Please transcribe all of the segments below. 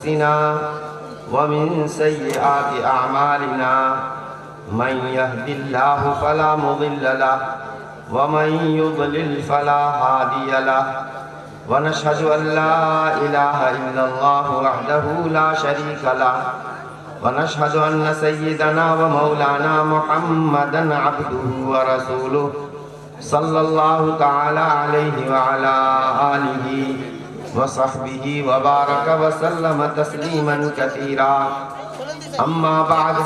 ومن سيئات أعمالنا من يهد الله فلا مضل له ومن يضلل فلا هادي له ونشهد أن لا إله إلا الله وحده لا شريك له ونشهد أن سيدنا ومولانا محمدا عبده ورسوله صلى الله تعالى عليه وعلى آله وصحبه وبارك وسلم تسليما كثيرا أما بعد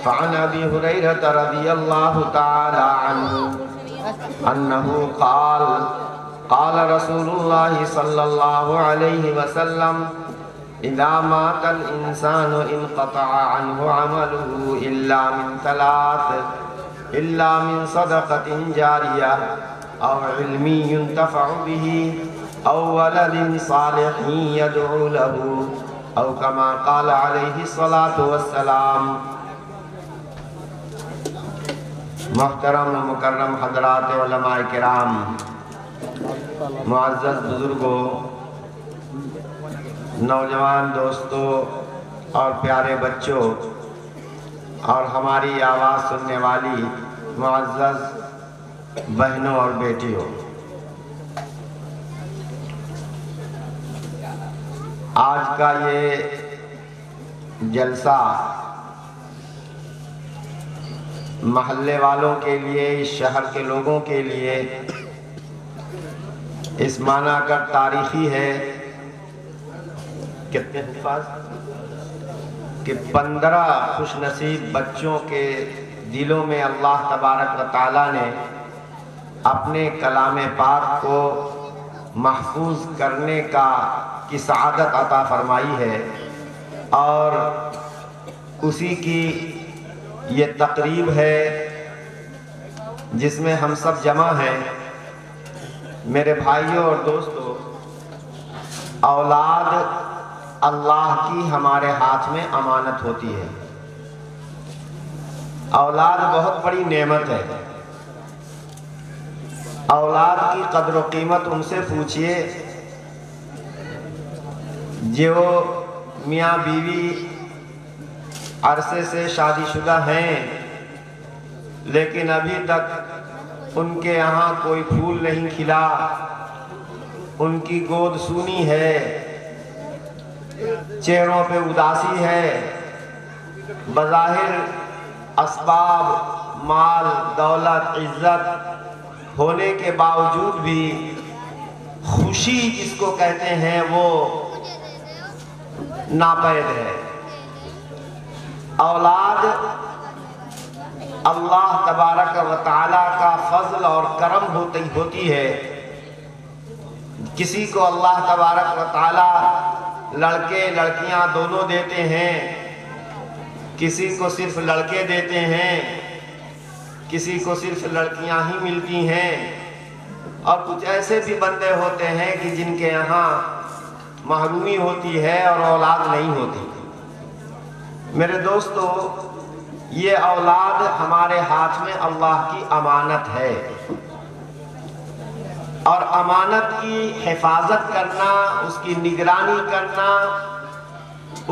فعن أبي هريرة رضي الله تعالى عنه أنه قال رسول الله صلى الله عليه وسلم إذا مات الإنسان انقطع عنه عمله إلا من صدقة جارية أو علم ينتفع به أو ولد صالح يدعو له أو كما قال عليه الصلاة والسلام۔ محترم و مکرم حضرات علماء کرام، معزز بزرگوں، نوجوان دوستوں اور پیارے بچوں اور ہماری آواز سننے والی معزز بہنوں اور بیٹیوں، آج کا یہ جلسہ محلے والوں کے لیے، اس شہر کے لوگوں کے لیے اس معنی کر تاریخی ہے کتنے حفاظ کہ 15 خوش نصیب بچوں کے دلوں میں اللہ تبارک و تعالیٰ نے اپنے کلام پاک کو محفوظ کرنے کی سعادت عطا فرمائی ہے، اور اسی کی یہ تقریب ہے جس میں ہم سب جمع ہیں۔ میرے بھائیوں اور دوستوں، اولاد اللہ کی ہمارے ہاتھ میں امانت ہوتی ہے۔ اولاد بہت بڑی نعمت ہے۔ اولاد کی قدر و قیمت ان سے پوچھئے جو میاں بیوی عرصے سے شادی شدہ ہیں لیکن ابھی تک ان کے یہاں کوئی پھول نہیں کھلا، ان کی گود سونی ہے، چہروں پہ اداسی ہے، بظاہر اسباب، مال، دولت، عزت ہونے کے باوجود بھی خوشی جس کو کہتے ہیں وہ ناپید ہے۔ اولاد اللہ تبارک و تعالیٰ کا فضل اور کرم ہوتی ہے۔ کسی کو اللہ تبارک و تعالیٰ لڑکے لڑکیاں دونوں دیتے ہیں، کسی کو صرف لڑکے دیتے ہیں، کسی کو صرف لڑکیاں ہی ملتی ہیں، اور کچھ ایسے بھی بندے ہوتے ہیں کہ جن کے یہاں محرومی ہوتی ہے اور اولاد نہیں ہوتی۔ میرے دوستو، یہ اولاد ہمارے ہاتھ میں اللہ کی امانت ہے، اور امانت کی حفاظت کرنا، اس کی نگرانی کرنا،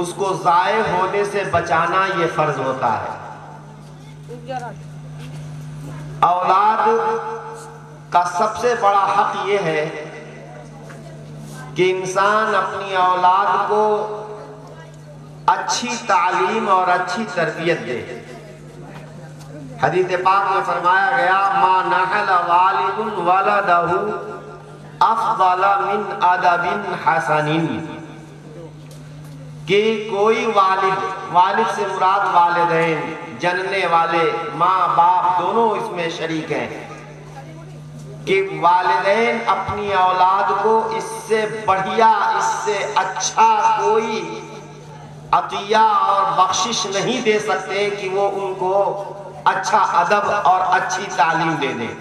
اس کو ضائع ہونے سے بچانا یہ فرض ہوتا ہے۔ اولاد کا سب سے بڑا حق یہ ہے کہ انسان اپنی اولاد کو اچھی تعلیم اور اچھی تربیت دے۔ حدیث پاک میں فرمایا گیا ما نحل والد ولدہ افضل من ادب حسن، کہ کوئی والد سے مراد والدین، جننے والے ماں باپ دونوں اس میں شریک ہیں، کہ والدین اپنی اولاد کو اس سے بڑھیا، اس سے اچھا کوئی عطیہ اور بخشش نہیں دے سکتے کہ وہ ان کو اچھا ادب اور اچھی تعلیم دے دیں۔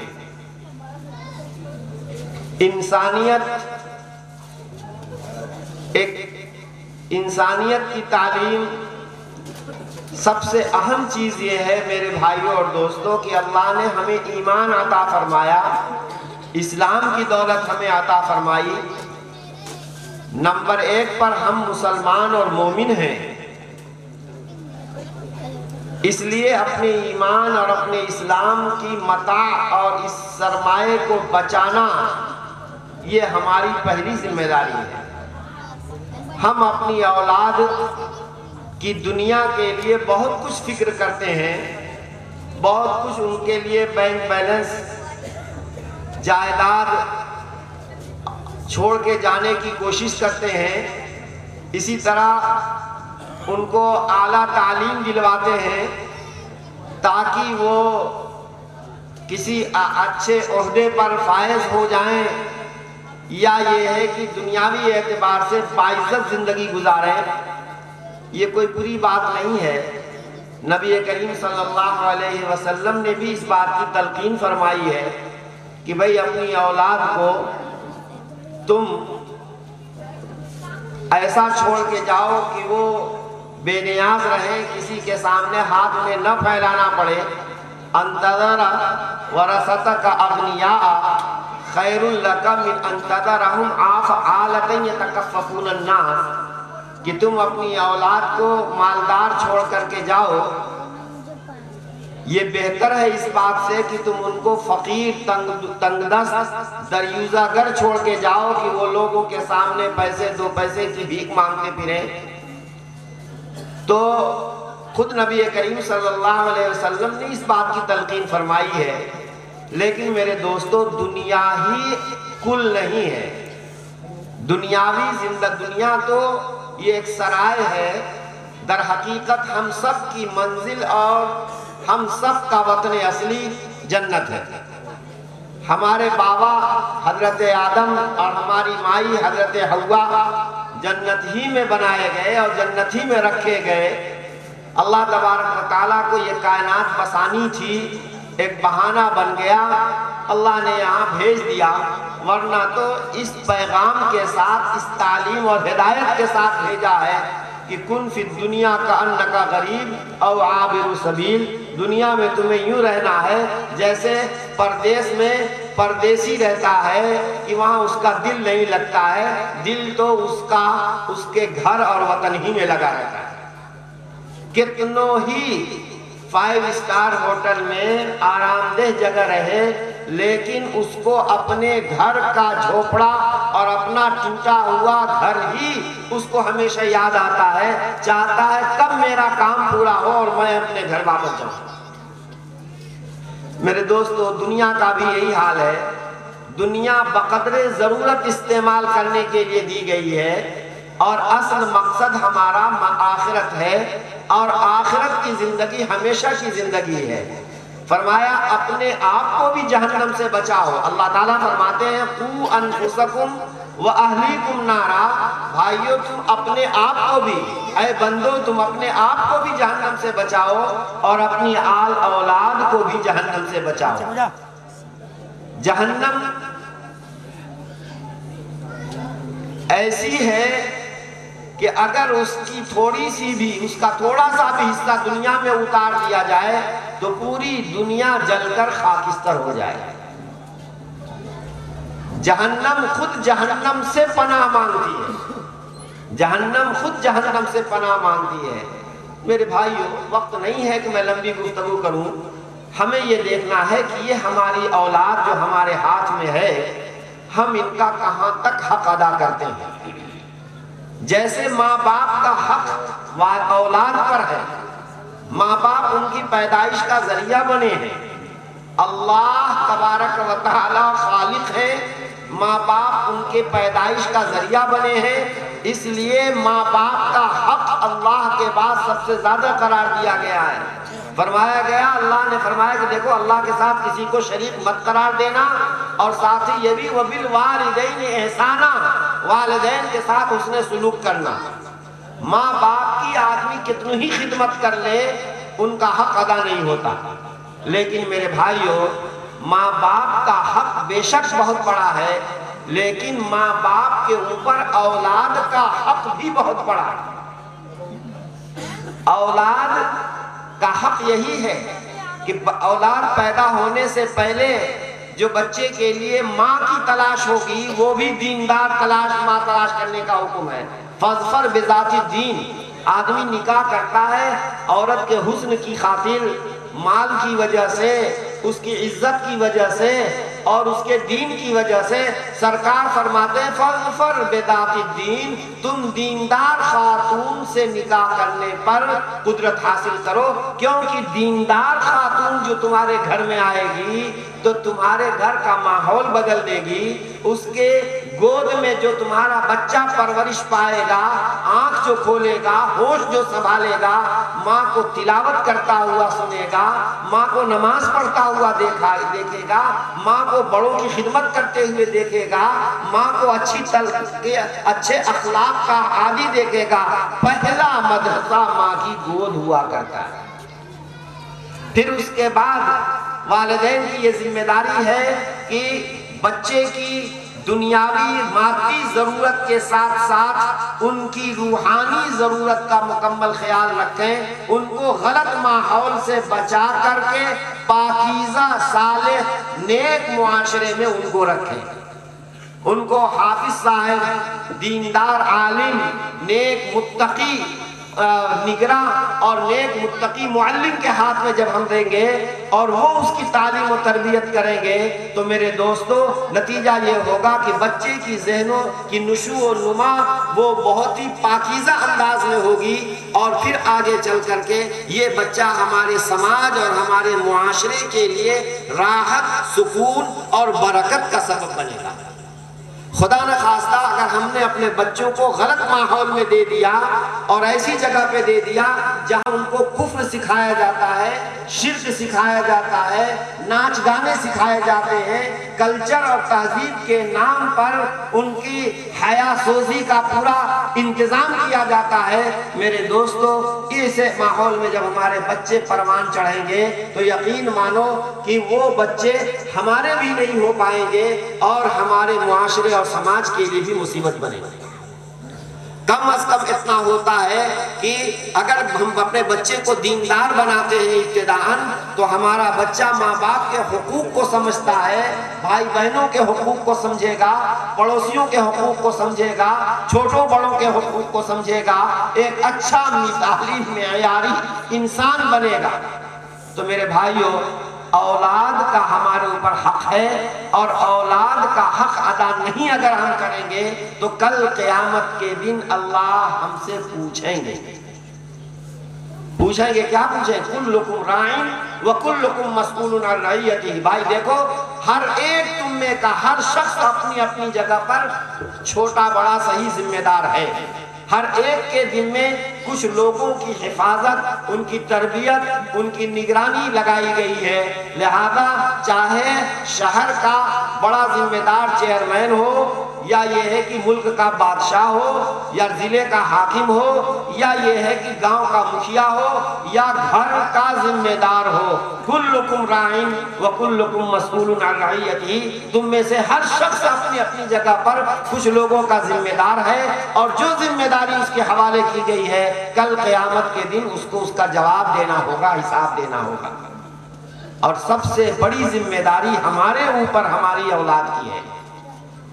انسانیت کی تعلیم سب سے اہم چیز یہ ہے میرے بھائیوں اور دوستوں کہ اللہ نے ہمیں ایمان عطا فرمایا، اسلام کی دولت ہمیں عطا فرمائی، نمبر 1 پر ہم مسلمان اور مومن ہیں، اس لیے اپنے ایمان اور اپنے اسلام کی متاع اور اس سرمایے کو بچانا یہ ہماری پہلی ذمہ داری ہے۔ ہم اپنی اولاد کی دنیا کے لیے بہت کچھ فکر کرتے ہیں، بہت کچھ ان کے لیے بینک بیلنس، جائیداد چھوڑ کے جانے کی کوشش کرتے ہیں، اسی طرح ان کو اعلیٰ تعلیم دلواتے ہیں تاکہ وہ کسی اچھے عہدے پر فائز ہو جائیں، یا یہ ہے کہ دنیاوی اعتبار سے باعزت زندگی گزاریں۔ یہ کوئی بری بات نہیں ہے، نبی کریم صلی اللہ علیہ وسلم نے بھی اس بات کی تلقین فرمائی ہے کہ بھئی اپنی اولاد کو تم ایسا چھوڑ کے جاؤ کہ وہ بے نیاز رہیں، کسی کے سامنے ہاتھ میں نہ پھیلانا پڑے۔ انتظر ورثتک اغنیاء خیر لک من انتظرہم عالۃ یتکففون الناس، کہ تم اپنی اولاد کو مالدار چھوڑ کر کے جاؤ، یہ بہتر ہے اس بات سے کہ تم ان کو فقیر، تنگ دست، دریوزہ گر چھوڑ کے جاؤ کہ وہ لوگوں کے سامنے پیسے 2 پیسے کی بھیک مانگتے پھریں۔ تو خود نبی کریم صلی اللہ علیہ وسلم نے اس بات کی تلقین فرمائی ہے، لیکن میرے دوستو دنیا ہی کل نہیں ہے۔ دنیاوی دنیا تو یہ ایک سرائے ہے، در حقیقت ہم سب کی منزل اور ہم سب کا وطن اصلی جنت ہے۔ ہمارے بابا حضرت آدم اور ہماری مائی حضرت حوا جنت ہی میں بنائے گئے اور جنت ہی میں رکھے گئے۔ اللہ تبارک و تعالیٰ کو یہ کائنات بسانی تھی، ایک بہانہ بن گیا، اللہ نے یہاں بھیج دیا، ورنہ تو اس پیغام کے ساتھ، اس تعلیم اور ہدایت کے ساتھ بھیجا ہے کہ کن فی الدنیا کأنک غریب او عابر سبیل، دنیا میں تمہیں یوں رہنا ہے جیسے پردیس میں پردیسی رہتا ہے کہ وہاں اس کا دل نہیں لگتا ہے، دل تو اس کے گھر اور وطن ہی میں لگا رہتا ہے۔ کتنوں ہی 5 اسٹار ہوٹل میں آرام دہ جگہ رہے، لیکن اس کو اپنے گھر کا جھوپڑا اور اپنا ٹوٹا ہوا گھر ہی اس کو ہمیشہ یاد آتا ہے، چاہتا ہے کب میرا کام پورا ہو اور میں اپنے گھر واپس جاؤں۔ میرے دوستو دنیا کا بھی یہی حال ہے، دنیا بقدر ضرورت استعمال کرنے کے لیے دی گئی ہے، اور اصل مقصد ہمارا آخرت ہے، اور آخرت کی زندگی ہمیشہ کی زندگی ہے۔ فرمایا اپنے آپ کو بھی جہنم سے بچاؤ۔ اللہ تعالیٰ فرماتے ہیں قُوا أَنفُسَكُمْ وَأَهْلِيكُمْ نَارًا، بھائیو تم اپنے آپ کو بھی، اے بندو تم اپنے آپ کو بھی جہنم سے بچاؤ اور اپنی آل اولاد کو بھی جہنم سے بچاؤ۔ جہنم ایسی ہے کہ اگر اس کی تھوڑی سی بھی، اس کا تھوڑا سا بھی حصہ دنیا میں اتار دیا جائے تو پوری دنیا جل کر خاکستر ہو جائے۔ جہنم خود جہنم سے پناہ مانگتی ہے، جہنم خود جہنم سے پناہ مانگتی ہے۔ میرے بھائیو وقت نہیں ہے کہ میں لمبی گفتگو کروں، ہمیں یہ دیکھنا ہے کہ یہ ہماری اولاد جو ہمارے ہاتھ میں ہے، ہم ان کا کہاں تک حق ادا کرتے ہیں۔ جیسے ماں باپ کا حق اولاد پر ہے، ماں باپ ان کی پیدائش کا ذریعہ بنے ہیں، اللہ تبارک و تعالی خالق ہے، ماں باپ ان کے پیدائش کا ذریعہ بنے ہیں، اس لیے ماں باپ کا حق اللہ کے بعد سب سے زیادہ قرار دیا گیا ہے۔ فرمایا گیا، اللہ نے فرمایا کہ دیکھو اللہ کے ساتھ کسی کو شریک مت قرار دینا، اور ساتھ ہی یہ بھی وَبِالْوَالِدَيْنِ إِحْسَانًا، والدین کے ساتھ حسن سلوک کرنا۔ ماں باپ کی آدمی کتنی ہی خدمت کر لے ان کا حق ادا نہیں ہوتا، لیکن میرے بھائیو ماں باپ کا حق بے شک بہت بڑا ہے، لیکن ماں باپ کے اوپر اولاد کا حق بھی بہت بڑا ہے۔ اولاد کا حق یہی ہے کہ اولاد پیدا ہونے سے پہلے جو بچے کے لیے ماں کی تلاش ہوگی وہ بھی دیندار ماں تلاش کرنے کا حکم ہے۔ فاظفر بذات الدین، آدمی نکاح کرتا ہے عورت کے حسن کی خاطر، مال کی وجہ سے، اس کی عزت کی وجہ سے اور اس کے دین کی وجہ سے۔ سرکار فرماتے ہیں فاظفر بذات الدین، تم دیندار خاتون سے نکاح کرنے پر قدرت حاصل کرو، کیونکہ دیندار خاتون جو تمہارے گھر میں آئے گی تو تمہارے گھر کا ماحول بدل دے گی۔ اس کے گود میں جو تمہارا بچہ پرورش پائے گا، آنکھ جو کھولے گا، ہوش جو سنبھالے گا، ماں کو تلاوت کرتا ہوا سنے گا، ماں کو نماز پڑھتا ہوا دیکھے گا، ماں کو بڑوں کی خدمت کرتے ہوئے دیکھے گا، ماں کو اچھے اخلاق کا عادی دیکھے گا۔ پہلا مدرسہ ماں کی گود ہوا کرتا ہے۔ پھر اس کے بعد والدین کی یہ ذمہ داری ہے کہ بچے کی دنیاوی مادی ضرورت کے ساتھ ساتھ ان کی روحانی ضرورت کا مکمل خیال رکھیں، ان کو غلط ماحول سے بچا کر کے پاکیزہ صالح نیک معاشرے میں ان کو رکھیں، ان کو حافظ صاحب، دیندار عالم، نیک متقی نگراں اور نیک متقی معلم کے ہاتھ میں جب ہم دیں گے اور وہ اس کی تعلیم و تربیت کریں گے تو میرے دوستو نتیجہ یہ ہوگا کہ بچے کی ذہنوں کی نشو و نما وہ بہت ہی پاکیزہ انداز میں ہوگی، اور پھر آگے چل کر کے یہ بچہ ہمارے سماج اور ہمارے معاشرے کے لیے راحت، سکون اور برکت کا سبب بنے گا۔ خدا نخواستہ اگر ہم نے اپنے بچوں کو غلط ماحول میں دے دیا اور ایسی جگہ پہ دے دیا جہاں ان کو کفر سکھایا جاتا ہے، شرک سکھایا جاتا ہے، ناچ گانے سکھائے جاتے ہیں، کلچر اور تہذیب کے نام پر ان کی حیا سوزی کا پورا انتظام کیا جاتا ہے، میرے دوستو اس ماحول میں جب ہمارے بچے پروان چڑھیں گے تو یقین مانو کہ وہ بچے ہمارے بھی نہیں ہو پائیں گے اور ہمارے معاشرے اور سماج کے لیے بھی مصیبت بنے گی۔ کم از کم اتنا ہوتا ہے کہ اگر ہم اپنے بچے کو دیندار بناتے ہیں ابتداءً تو ہمارا بچہ ماں باپ کے حقوق کو سمجھتا ہے، بھائی بہنوں کے حقوق کو سمجھے گا، پڑوسیوں کے حقوق کو سمجھے گا، چھوٹوں بڑوں کے حقوق کو سمجھے گا، ایک اچھا مثالی معیاری انسان بنے گا۔ تو میرے بھائیوں، اولاد کا ہمارے اوپر حق ہے، اور اولاد کا حق ادا نہیں اگر ہم کریں گے تو کل قیامت کے دن اللہ ہم سے پوچھیں گے۔ کیا پوچھیں؟ کلکم راعٍ وکلکم مسئول عن رعیتہ۔ بھائی دیکھو، ہر ایک تم میں کا ہر شخص اپنی اپنی جگہ پر چھوٹا بڑا صحیح ذمہ دار ہے۔ ہر ایک کے ذمے کچھ لوگوں کی حفاظت، ان کی تربیت، ان کی نگرانی لگائی گئی ہے، لہذا چاہے شہر کا بڑا ذمہ دار چیئرمین ہو، یا یہ ہے کہ ملک کا بادشاہ ہو، یا ضلع کا حاکم ہو، یا یہ ہے کہ گاؤں کا مکھیا ہو، یا گھر کا ذمہ دار ہو، کلکم راعٍ وکلکم مسئول عن رعیتہ، تم میں سے ہر شخص اپنی اپنی جگہ پر کچھ لوگوں کا ذمہ دار ہے، اور جو ذمہ داری اس کے حوالے کی گئی ہے کل قیامت کے دن اس کو اس کا جواب دینا ہوگا، حساب دینا ہوگا۔ اور سب سے بڑی ذمہ داری ہمارے اوپر ہماری اولاد کی ہے،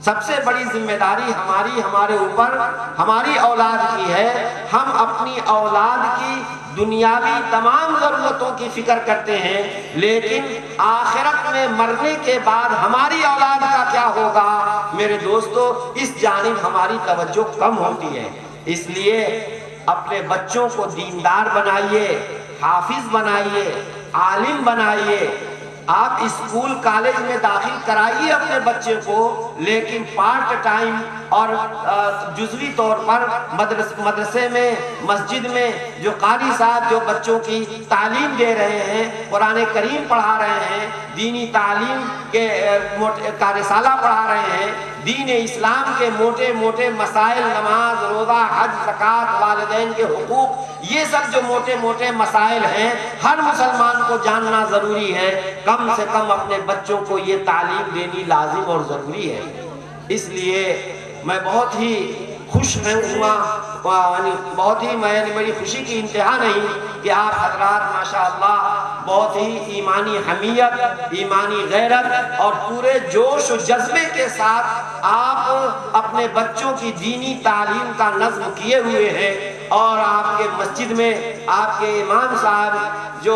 سب سے بڑی ذمہ داری ہمارے اوپر ہماری اولاد کی ہے۔ ہم اپنی اولاد کی دنیاوی تمام ضرورتوں کی فکر کرتے ہیں، لیکن آخرت میں مرنے کے بعد ہماری اولاد کا کیا ہوگا؟ میرے دوستو اس جانب ہماری توجہ کم ہوتی ہے، اس لیے اپنے بچوں کو دیندار بنائیے، حافظ بنائیے، عالم بنائیے۔ آپ اسکول کالج میں داخل کرائیے اپنے بچے کو، لیکن پارٹ ٹائم اور جزوی طور پر مدرسے میں، مسجد میں جو قاری صاحب جو بچوں کی تعلیم دے رہے ہیں، قرآن کریم پڑھا رہے ہیں، دینی تعلیم کے کا رسالہ پڑھا رہے ہیں، دین اسلام کے موٹے موٹے مسائل، نماز، روزہ، حج، زکوٰۃ، والدین کے حقوق، یہ سب جو موٹے موٹے مسائل ہیں ہر مسلمان کو جاننا ضروری ہے۔ کم سے کم اپنے بچوں کو یہ تعلیم دینی لازم اور ضروری ہے۔ اس لیے میں بہت ہی خوش ہوا، بہت ہی میری خوشی کی انتہا نہیں کہ آپ حضرات ماشاءاللہ بہت ہی ایمانی حمیت، ایمانی غیرت اور پورے جوش و جذبے کے ساتھ آپ اپنے بچوں کی دینی تعلیم کا نظم کیے ہوئے ہیں، اور آپ کے مسجد میں آپ کے امام صاحب جو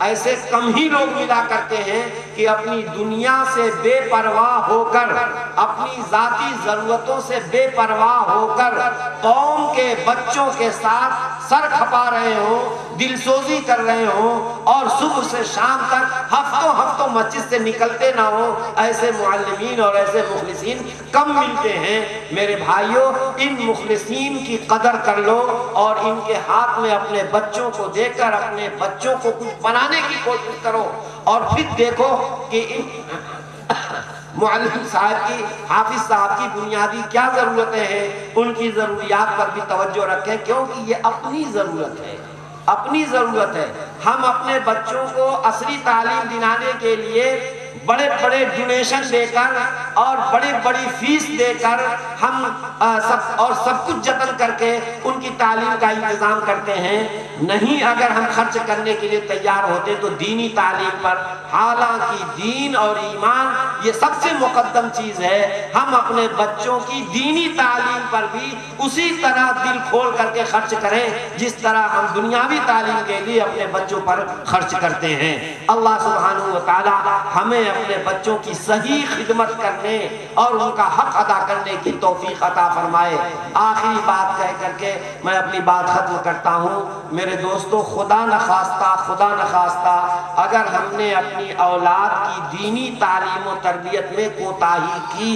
ایسے کم ہی لوگ ملا کرتے ہیں کہ اپنی دنیا سے بے پرواہ ہو کر، اپنی ذاتی ضرورتوں سے بے پرواہ ہو کر قوم کے بچوں کے ساتھ سر کھپا رہے ہوں، دل سوزی کر رہے ہوں، اور صبح سے شام تک ہفتوں مسجد سے نکلتے نہ ہوں، ایسے معلمین اور ایسے مخلصین کم ملتے ہیں۔ میرے بھائیوں، ان مخلصین کی قدر کر لو اور ان کے ہاتھ میں اپنے بچوں کو دے کر اپنے بچوں کو کچھ بنانے کی کوشش کرو، اور پھر دیکھو کہ معلم صاحب کی، حافظ صاحب کی بنیادی کیا ضرورتیں ہیں، ان کی ضروریات پر بھی توجہ رکھیں، کیونکہ یہ اپنی ضرورت ہے، اپنی ضرورت ہے۔ ہم اپنے بچوں کو عصری تعلیم دلانے کے لیے بڑے بڑے ڈونیشن دے کر اور بڑی فیس دے کر ہم سب کچھ جتن کر کے ان کی تعلیم کا انتظام کرتے ہیں۔ نہیں، اگر ہم خرچ کرنے کے لیے تیار ہوتے تو دینی تعلیم پر، حالانکہ دین اور ایمان یہ سب سے مقدم چیز ہے، ہم اپنے بچوں کی دینی تعلیم پر بھی اسی طرح دل کھول کر کے خرچ کریں جس طرح ہم دنیاوی تعلیم کے لیے اپنے بچوں پر خرچ کرتے ہیں۔ اللہ سبحانہ و تعالی ہمیں اپنے بچوں کی صحیح خدمت کرنے اور ان کا حق ادا کرنے کی توفیق عطا فرمائے۔ آخری بات کہہ کر کے میں اپنی بات ختم کرتا ہوں۔ میرے دوستو، خدا نخواستہ اگر ہم نے اپنی اولاد کی دینی تعلیم و تربیت میں کوتاہی کی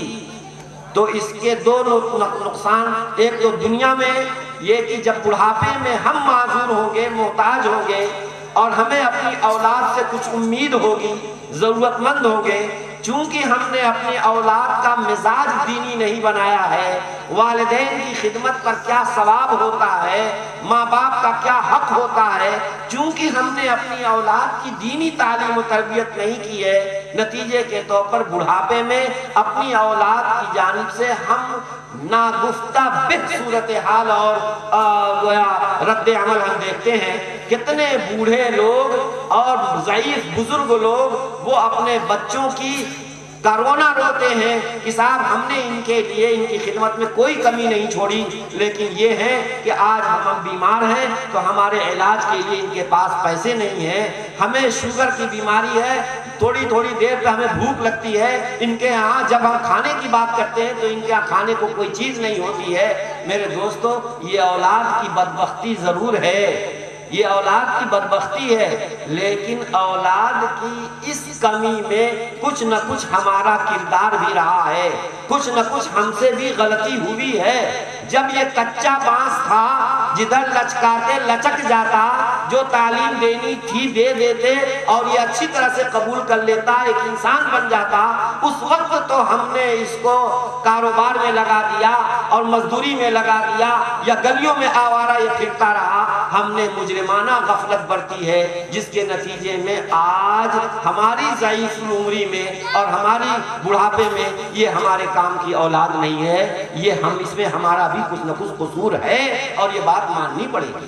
تو اس کے دو نقصان، ایک تو دنیا میں یہ کہ جب بڑھاپے میں ہم معذور ہوں گے، محتاج ہوں گے، اور ہمیں اپنی اولاد سے کچھ امید ہوگی، ضرورت مند ہوں گے، چونکہ ہم نے اپنی اولاد کا مزاج دینی نہیں بنایا ہے، والدین کی خدمت پر کیا ثواب ہوتا ہے، ماں باپ کا کیا حق ہوتا ہے، چونکہ ہم نے اپنی اولاد کی دینی تعلیم و تربیت نہیں کی ہے، نتیجے کے طور پر بڑھاپے میں اپنی اولاد کی جانب سے ہم ناگفتہ بے صورتحال اور رد عمل ہم دیکھتے ہیں۔ کتنے بوڑھے لوگ اور ضعیف بزرگ لوگ وہ اپنے بچوں کی کرونا روتے ہیں کہ صاحب ہم نے ان کے لیے ان کی خدمت میں کوئی کمی نہیں چھوڑی، لیکن یہ ہے کہ آج ہم بیمار ہیں تو ہمارے علاج کے لیے ان کے پاس پیسے نہیں ہیں، ہمیں شوگر کی بیماری ہے، تھوڑی دیر پہ ہمیں بھوک لگتی ہے، ان کے ہاں جب ہم کھانے کی بات کرتے ہیں تو ان کے ہاں کھانے کو کوئی چیز نہیں ہوتی ہے۔ میرے دوستو، یہ اولاد کی بدبختی ضرور ہے، یہ اولاد کی بدبختی ہے، لیکن اولاد کی اس کمی میں کچھ نہ کچھ ہمارا کردار بھی رہا ہے، کچھ نہ کچھ ہم سے بھی غلطی ہوئی ہے۔ جب یہ کچا بانس تھا، جدھر لچکاتے لچک جاتا، جو تعلیم دینی تھی دے دیتے اور یہ اچھی طرح سے قبول کر لیتا، ایک انسان بن جاتا، اس وقت تو ہم نے اس کو کاروبار میں لگا دیا اور مزدوری میں لگا دیا یا گلیوں میں آوارہ یہ پھرتا رہا۔ ہم نے مجرمانہ غفلت برتی ہے، جس کے نتیجے میں آج ہماری ضعیف العمری میں اور ہماری بڑھاپے میں یہ ہمارے کام کی اولاد نہیں ہے، یہ اس میں ہمارا بھی کچھ نہ کچھ قصور ہے اور یہ بات ماننی پڑے گی۔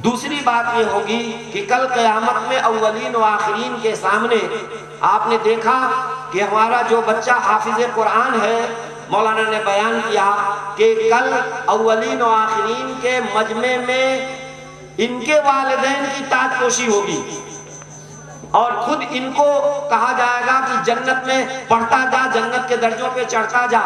دوسری بات یہ ہوگی کہ کل قیامت میں اولین و آخرین کے سامنے آپ نے دیکھا کہ ہمارا جو بچہ حافظ قرآن ہے، مولانا نے بیان کیا کہ کل اولین و آخرین کے مجمع میں ان کے والدین کی تاج پوشی ہوگی اور خود ان کو کہا جائے گا کہ جنت میں پڑھتا جا، جنت کے درجوں پہ چڑھتا جا،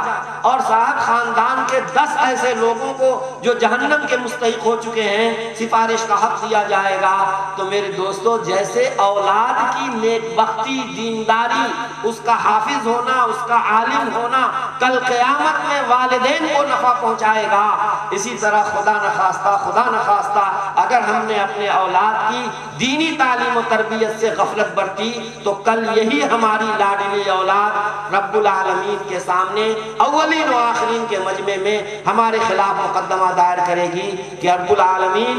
اور صاحب خاندان کے 10 ایسے لوگوں کو جو جہنم کے مستحق ہو چکے ہیں سفارش کا حق دیا جائے گا۔ تو میرے دوستو، جیسے اولاد کی نیک بختی، دینداری، اس کا حافظ ہونا، اس کا عالم ہونا کل قیامت میں والدین کو نفع پہنچائے گا، اسی طرح خدا نخواستہ اگر ہم نے اپنے اولاد کی دینی تعلیم و تربیت سے غفلت برتی تو کل یہی ہماری لاڈلی اولاد رب العالمین کے سامنے اولین و آخرین کے مجمع میں ہمارے خلاف مقدمہ دائر کرے گی کہ رب العالمین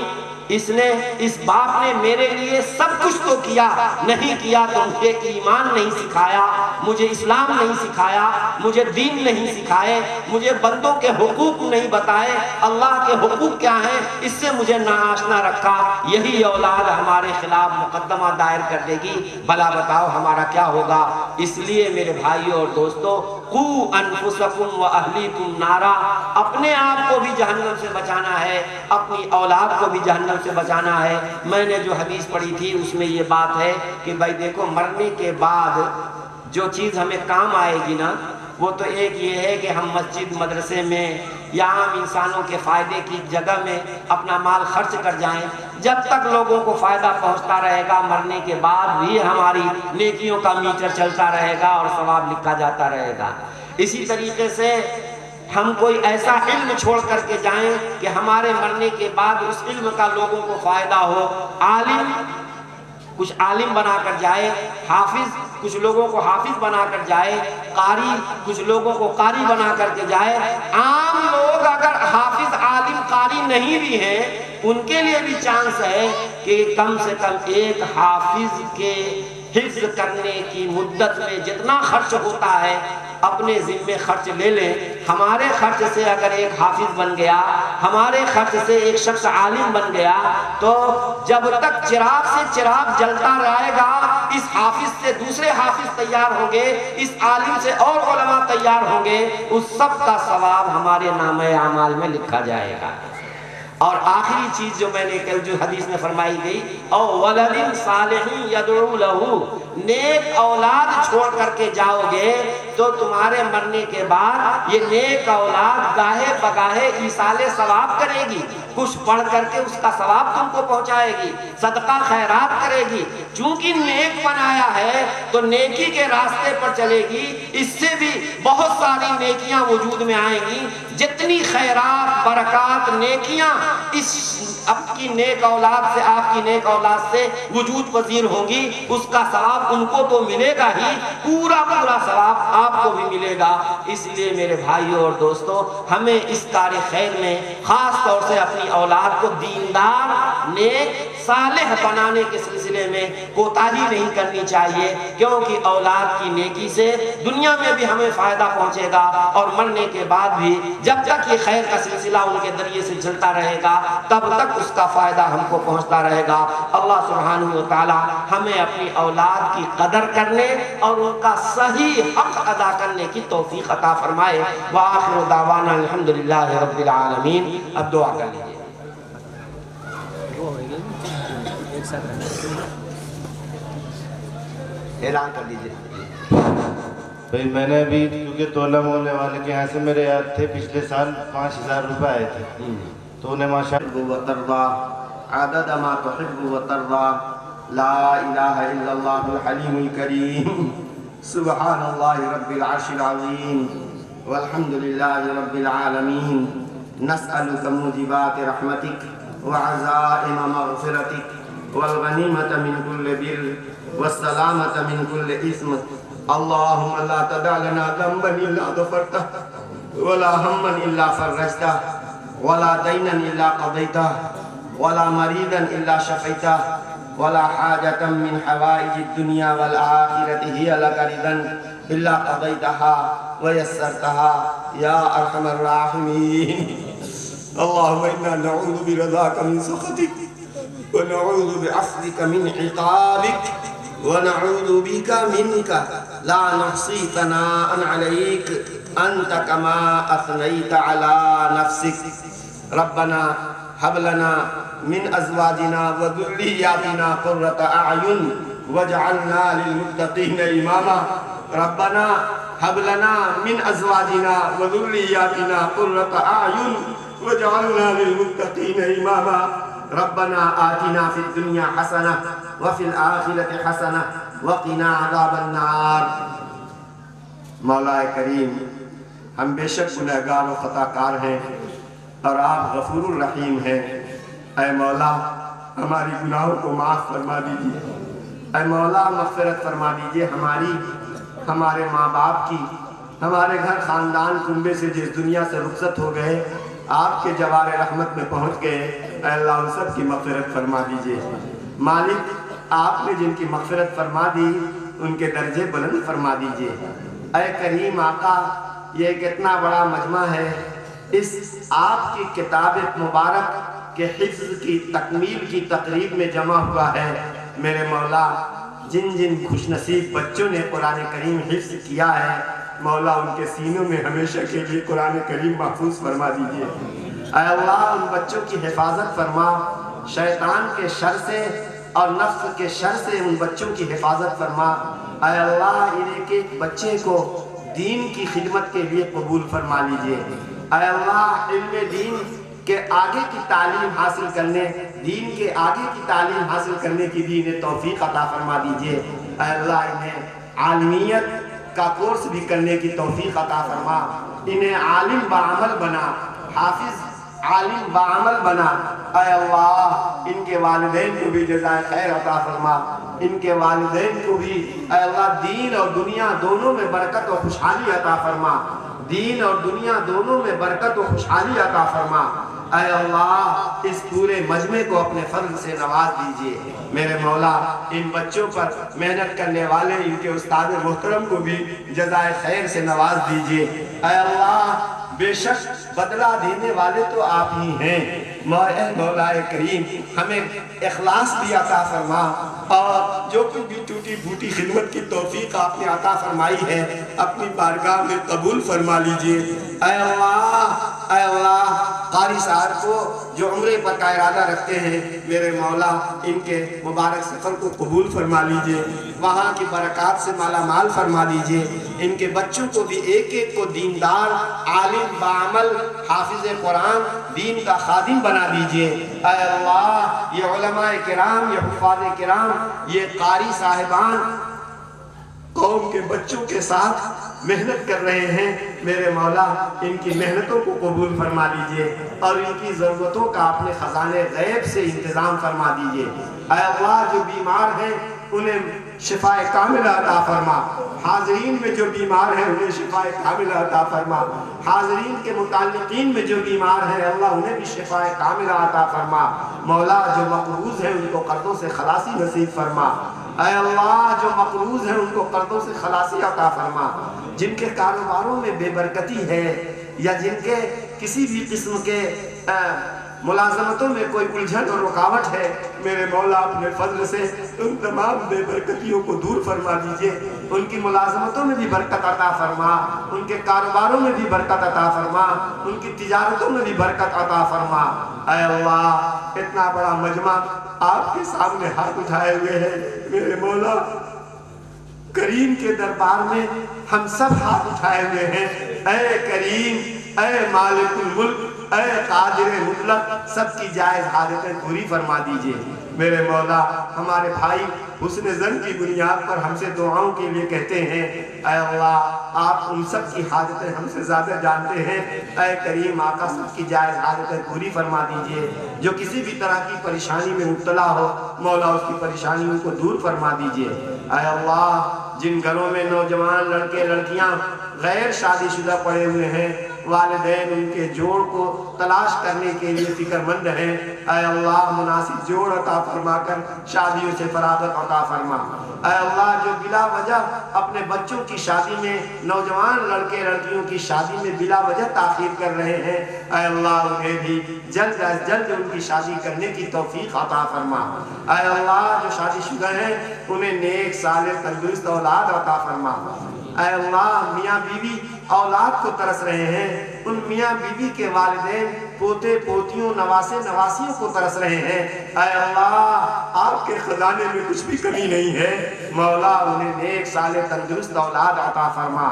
اس باپ نے میرے لیے سب کچھ تو کیا، نہیں کیا تو مجھے ایمان نہیں سکھایا، مجھے اسلام نہیں سکھایا، مجھے دین نہیں سکھائے، مجھے بندوں کے حقوق نہیں بتائے، اللہ کے حقوق کیا ہیں اس سے مجھے ناآشنا رکھا، یہی اولاد ہمارے خلاف مقدمہ دائر کر دے گی، بھلا بتاؤ ہمارا کیا ہوگا؟ اس لیے میرے بھائیوں اور دوستو، قُوا أَنفُسَكُمْ وَأَهْلِيكُمْ نَارًا، اپنے آپ کو بھی جہنم سے بچانا ہے، اپنی اولاد کو بھی جہنم سے بچانا ہے۔ میں نے جو حدیث پڑھی تھی اس میں یہ بات ہے کہ بھائی دیکھو، مرنے کے بعد جو چیز ہمیں کام آئے گی نا، وہ تو ایک یہ ہے کہ ہم مسجد مدرسے میں یا عام انسانوں کے فائدے کی جگہ میں اپنا مال خرچ کر جائیں، جب تک لوگوں کو فائدہ پہنچتا رہے گا، مرنے کے بعد بھی ہماری نیکیوں کا میٹر چلتا رہے گا اور ثواب لکھا جاتا رہے گا۔ اسی طریقے سے ہم کوئی ایسا علم چھوڑ کر کے جائیں کہ ہمارے مرنے کے بعد اس علم کا لوگوں کو فائدہ ہو، کچھ عالم بنا کر جائے، حافظ کچھ لوگوں کو حافظ بنا کر جائے، قاری کچھ لوگوں کو قاری بنا کر کے جائے۔ عام لوگ اگر حافظ عالم قاری نہیں بھی ہیں، ان کے لیے بھی چانس ہے کہ کم سے کم ایک حافظ کے حفظ کرنے کی مدت میں جتنا خرچ ہوتا ہے اپنے ذمے خرچ لے لیں۔ ہمارے خرچ سے اگر ایک حافظ بن گیا، ہمارے خرچ سے ایک شخص عالم بن گیا، تو جب تک چراغ سے چراغ جلتا رہے گا، اس حافظ سے دوسرے حافظ تیار ہوں گے، اس عالم سے اور علماء تیار ہوں گے، اس سب کا ثواب ہمارے نامہ اعمال میں لکھا جائے گا۔ اور آخری چیز جو میں نے کل جو حدیث میں فرمائی گئی، او ولد صالح یدعو لہ، نیک اولاد چھوڑ کر کے جاؤ گے تو تمہارے مرنے کے بعد یہ نیک اولاد گاہے بگاہے ایصال ثواب کرے گی، کچھ پڑھ کر کے اس کا ثواب تم کو پہنچائے گی، صدقہ خیرات کرے گی، چونکہ نیک بنایا ہے تو نیکی کے راستے پر چلے گی، اس سے بھی بہت ساری نیکیاں وجود میں آئیں گی۔ جتنی خیرات، برکات، نیکیاں اس آپ کی نیک اولاد سے، آپ کی نیک اولاد سے وجود پذیر ہوں گی، اس کا ثواب ان کو تو ملے گا ہی، پورا پورا ثواب آپ کو بھی ملے گا۔ اس لیے میرے بھائیوں اور دوستوں، ہمیں اس کار خیر میں خاص طور سے اپنی اولاد کو دیندار، نیک، صالح بنانے کے سلسلے میں کوتاہی نہیں کرنی چاہیے، کیونکہ اولاد کی نیکی سے دنیا میں بھی ہمیں فائدہ پہنچے گا اور مرنے کے بعد بھی جب تک یہ خیر کا سلسلہ ان کے ذریعے سے چلتا رہے گا تب تک اس کا فائدہ ہم کو پہنچتا رہے گا۔ اللہ سبحانہ و تعالی ہمیں اپنی اولاد کی قدر کرنے اور ان کا صحیح حق ادا کرنے کی توفیق عطا فرمائے۔ وآخر دعوانا الحمدللہ رب العالمین۔ اب دعا کر لیجیے۔ اعلان کر دیجیے۔ بھئی میں نے ابھی کیونکہ تولہ مولنے والے کے یہاں سے میرے یاد تھے پچھلے سال 5000 روپے آئے تھے، تو انہیں ماشاءاللہ وترضى عدد ما تحب وترضى لا الہ الا اللہ الحلیم الکریم سبحان اللہ رب العرش العظیم والحمد للہ رب العالمین نسألک موجبات رحمتک وعزائم مغفرتک والغنیمة من كل بر والسلامة من كل اسم اللهم لا تدع لنا ذنبا الا غفرته ولا هما الا فرجته ولا دينا الا قضيته ولا مريضا الا شفيته ولا حاجة من حوائج الدنيا والآخرة هي لك رضا الا قضيتها ويسرتها يا ارحم الراحمين اللهم انا نعوذ برضاك من سخطك ونعوذ بعفوك من عقابك ونعوذ بك منك لا نحصي ثناء عليك أنت كما أثنيت على نفسك ربنا هب لنا من أزواجنا وذرياتنا قرة أعين واجعلنا للمتقين إماما ربنا هب لنا من أزواجنا وذرياتنا قرة أعين واجعلنا للمتقين إماما ربنا آتنا في الدنيا حسنة وفي الآخرة حسنة وقنا عذاب النار۔ مولا کریم، ہم بے شک گنہگار و خطا کار ہیں اور آپ غفور الرحیم ہیں۔ اے مولا ہماری گناہوں کو معاف فرما دیجئے، اے مولا مغفرت فرما دیجئے ہماری، ہمارے ماں باپ کی، ہمارے گھر خاندان کنبے سے جس دنیا سے رخصت ہو گئے آپ کے جوار رحمت میں پہنچ گئے، اے اللہ ان سب کی مغفرت فرما دیجئے۔ مالک آپ نے جن کی مغفرت فرما دی ان کے درجے بلند فرما دیجئے۔ اے کریم آقا، یہ ایک اتنا بڑا مجمع ہے، اس آپ کی کتاب مبارک کے حفظ کی تکمیل کی تقریب میں جمع ہوا ہے۔ میرے مولا جن جن خوش نصیب بچوں نے قرآن کریم حفظ کیا ہے، مولا ان کے سینوں میں ہمیشہ کے لیے قرآن کریم محفوظ فرما دیجئے۔ اے اللہ ان بچوں کی حفاظت فرما، شیطان کے شر سے اور نفس کے شر سے ان بچوں کی حفاظت فرما۔ اے اللہ ان ایک ایک بچے کو دین کی خدمت کے لیے قبول فرما لیجئے۔ اے اللہ علم دین کے آگے کی تعلیم حاصل کرنے، دین کے آگے کی تعلیم حاصل کرنے کی بھی انہیں توفیق عطا فرما دیجئے۔ اے اللہ انہیں عالمیت کا کورس بھی کرنے کی توفیق عطا فرما، انہیں عالم بعمل بنا، حافظ عالم بعمل بنا۔ اے اللہ ان کے والدین کو بھی جزائے خیر عطا فرما، ان کے والدین کو بھی اے اللہ دین اور دنیا دونوں میں برکت و خوشحالی عطا فرما، دین اور دنیا دونوں میں برکت و خوشحالی عطا فرما۔ اے اللہ اس پورے مجمع کو اپنے فضل سے نواز دیجئے۔ میرے مولا ان بچوں پر محنت کرنے والے ان کے استاد محترم کو بھی جزائے خیر سے نواز دیجئے۔ اے اللہ بے شک بدلہ دینے والے تو آپ ہی ہیں، اے مولا کریم ہمیں اخلاص بھی عطا فرما، اور جو کچھ بھی ٹوٹی پھوٹی خدمت کی توفیق آپ نے عطا فرمائی ہے اپنی بارگاہ میں قبول فرما لیجئے۔ اے اللہ قاری صاحب کو جو عمرے پر کا ارادہ رکھتے ہیں، میرے مولا ان کے مبارک سفر کو قبول فرما لیجئے، وہاں کی برکات سے مالا مال فرما دیجئے۔ ان کے بچوں کو بھی ایک ایک کو دیندار، عالم بعمل، حافظ قرآن، دین کا خادم بنا دیجئے۔ اے اللہ یہ علماء کرام، یہ حفاظ کرام، یہ قاری صاحبان قوم کے بچوں کے ساتھ محنت کر رہے ہیں، میرے مولا ان کی محنتوں کو قبول فرما لیجئے اور ان کی ضرورتوں کا اپنے خزانے غیب سے انتظام فرما دیجئے۔ اے اللہ جو بیمار ہیں انہیں شفاء کاملہ عطا فرما، حاضرین میں جو بیمار ہیں انہیں شفاء کاملہ عطا فرما، حاضرین کے متعلقین میں جو بیمار ہیں اللہ انہیں بھی شفاء کاملہ عطا فرما۔ مولا جو مقروض ہیں ان کو قرضوں سے خلاصی نصیب فرما، اے اللہ جو مقروض ہیں ان کو قرضوں سے خلاصی عطا فرما، جن کے کاروباروں میں بے برکتی ہے یا جن کے کسی بھی قسم کے ملازمتوں میں کوئی الجھن اور رکاوٹ ہے، میرے مولا اپنے فضل سے ان تمام بے برکتیوں کو دور فرما دیجئے، ان کی ملازمتوں میں بھی برکت عطا فرما، ان کے کاروباروں میں بھی برکت عطا فرما، ان کی تجارتوں میں بھی برکت عطا فرما۔ اے اللہ اتنا بڑا مجمع آپ کے سامنے ہاتھ اٹھائے ہوئے ہیں، میرے مولا کریم کے دربار میں ہم سب ہاتھ اٹھائے ہوئے ہیں۔ اے کریم، اے مالک الملک، اے قادر مطلق، سب کی جائز حاجتیں پوری فرما دیجئے۔ میرے مولا ہمارے بھائی حسن ظن کی بنیاد پر ہم سے دعاؤں کے لیے کہتے ہیں، اے اللہ آپ ان سب کی حاجتیں ہم سے زیادہ جانتے ہیں۔ اے کریم آقا سب کی جائز حاجتیں پوری فرما دیجئے، جو کسی بھی طرح کی پریشانی میں مبتلا ہو مولا اس کی پریشانیوں کو دور فرما دیجئے۔ اے اللہ جن گھروں میں نوجوان لڑکے لڑکیاں غیر شادی شدہ پڑے ہوئے ہیں، والدین ان کے جوڑ کو تلاش کرنے کے لیے فکر مند ہیں، اے اللہ مناسب جوڑ عطا فرما کر شادیوں سے فراغت عطا فرما۔ اے اللہ جو بلا وجہ اپنے بچوں کی شادی میں، نوجوان لڑکے لڑکیوں کی شادی میں بلا وجہ تاخیر کر رہے ہیں، اے اللہ انہیں بھی جلد از جلد ان کی شادی کرنے کی توفیق عطا فرما۔ اے اللہ جو شادی شدہ ہیں انہیں نیک صالح تندرست اولاد عطا فرما۔ اے اللہ میاں بیوی اولاد کو ترس رہے ہیں، ان میاں بیوی کے والدین پوتے پوتیوں نواسے نواسیوں کو ترس رہے ہیں، اے اللہ آپ کے خزانے میں کچھ بھی کمی نہیں ہے، مولا انہیں نیک صالح تندرست اولاد عطا فرما۔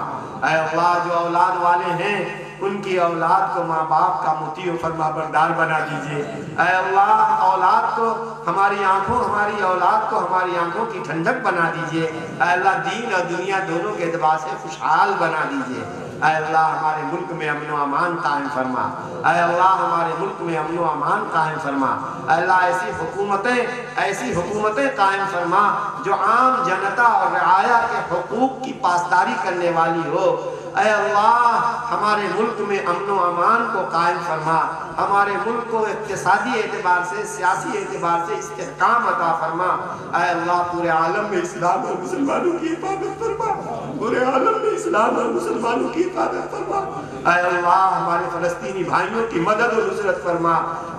اے اللہ جو اولاد والے ہیں ان کی اولاد کو ماں باپ کا مطیع و فرما بردار بنا دیجئے۔ اے اللہ اولاد کو ہماری اولاد کو ہماری آنکھوں کی ٹھنڈک بنا دیجئے۔ اے اللہ دین اور دنیا دونوں کے اعتبار سے خوشحال بنا دیجئے۔ اے اللہ ہمارے ملک میں امن و امان قائم فرما۔ اے اللہ ہمارے ملک میں امن و امان قائم فرما۔ اے اللہ ایسی حکومتیں قائم فرما جو عام جنتا اور رعایا کے حقوق کی پاسداری کرنے والی ہو۔ اے اللہ ہمارے ملک میں امن و امان کو قائم فرما، ہمارے ملک کو اقتصادی اعتبار سے، سیاسی اعتبار سے استحکام عطا فرما۔ اے اللہ پورے عالم میں اسلام اور مسلمانوں کی حفاظت فرما، پورے عالم میں اسلام اور مسلمانوں کی حفاظت فرما۔ اے اللہ ہمارے فلسطینی بھائیوں کی مدد و نصرت فرما۔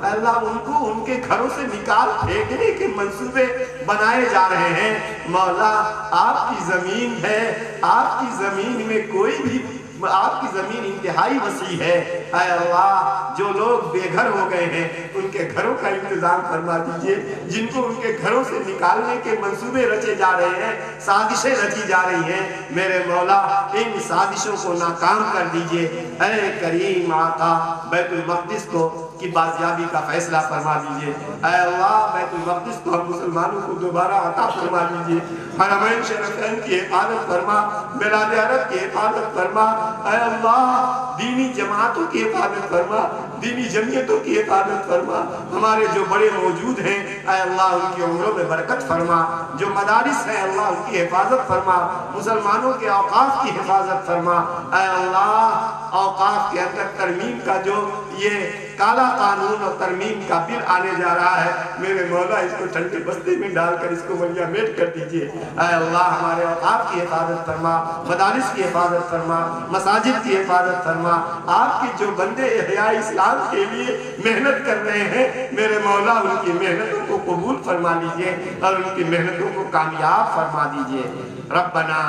اے اللہ ان کو ان کے گھروں سے نکال پھینکنے کے منصوبے بنائے جا رہے ہیں، مولا آپ کی زمین ہے، آپ کی زمین میں کوئی بھی، آپ کی زمین انتہائی وسیع ہے۔ اے اللہ جو لوگ بے گھر ہو گئے ہیں ان کے گھروں کا انتظام فرما دیجئے، جن کو ان کے گھروں سے نکالنے کے منصوبے رچے جا رہے ہیں، سازشیں رچی جا رہی ہیں، میرے مولا ان سازشوں کو ناکام کر دیجئے۔ اے کریم آقا بیت المقدس کو کی بازیابی کا فیصلہ فرما دیجئے۔ اے اللہ بیت المقدس کو ہم مسلمانوں کو دوبارہ عطا فرما دیجئے۔ حرمین شریفین کی حفاظت فرما، بلاد عرب کی حفاظت فرما۔ اے اللہ دینی جماعتوں کی حفاظت فرما، دینی جمعیتوں کی حفاظت فرما۔ ہمارے جو بڑے موجود ہیں اے اللہ ان کی عمروں میں برکت فرما، جو مدارس ہیں اللہ ان کی حفاظت فرما، مسلمانوں کے اوقاف کی حفاظت فرما۔ اے اللہ اوقاف کے اندر ترمیم کا جو یہ کالا قانون اور ترمیم کا بل آنے جا رہا ہے، میرے مولا اس کو ٹھنڈے بستے میں ڈال کر اس کو ملیا میٹ کر دیجئے۔ اے اللہ ہمارے اوقاف کی حفاظت فرما، مدارس کی حفاظت فرما، مساجد کی حفاظت فرما۔ آپ کے جو بندے احیاء اسلام کے لیے محنت کر رہے ہیں میرے مولا ان کی محنتوں کو قبول فرما لیجئے اور ان کی محنتوں کو کامیاب فرما دیجئے۔ ربنا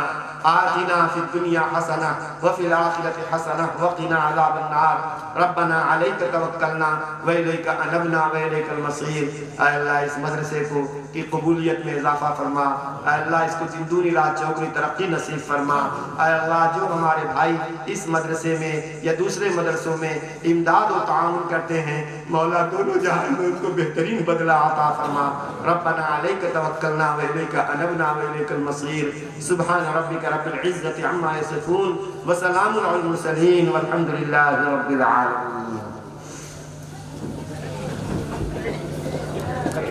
آتنا فی الدنیا حسنہ وفی الآخرۃ حسنہ وقنا عذاب النار۔ ربنا علیک توکلنا وإلیک انبنا وإلیک المصیر۔ اے اللہ اس مدرسے کو کی قبولیت میں اضافہ فرما، اے اللہ اس کو زندونی رات چوکری ترقی نصیب فرما۔ اے اللہ جو ہمارے بھائی اس مدرسے میں یا دوسرے مدرسوں میں امداد و تعاون کرتے ہیں مولا دونوں جہان میں ان کو بہترین بدلہ عطا فرما۔ ربنا علیک توکلنا وإلیک انبنا وإلیک المصیر۔ سبحان ربک رب العزة عما یصفون وسلام علی المرسلین والحمد للہ رب العالمین۔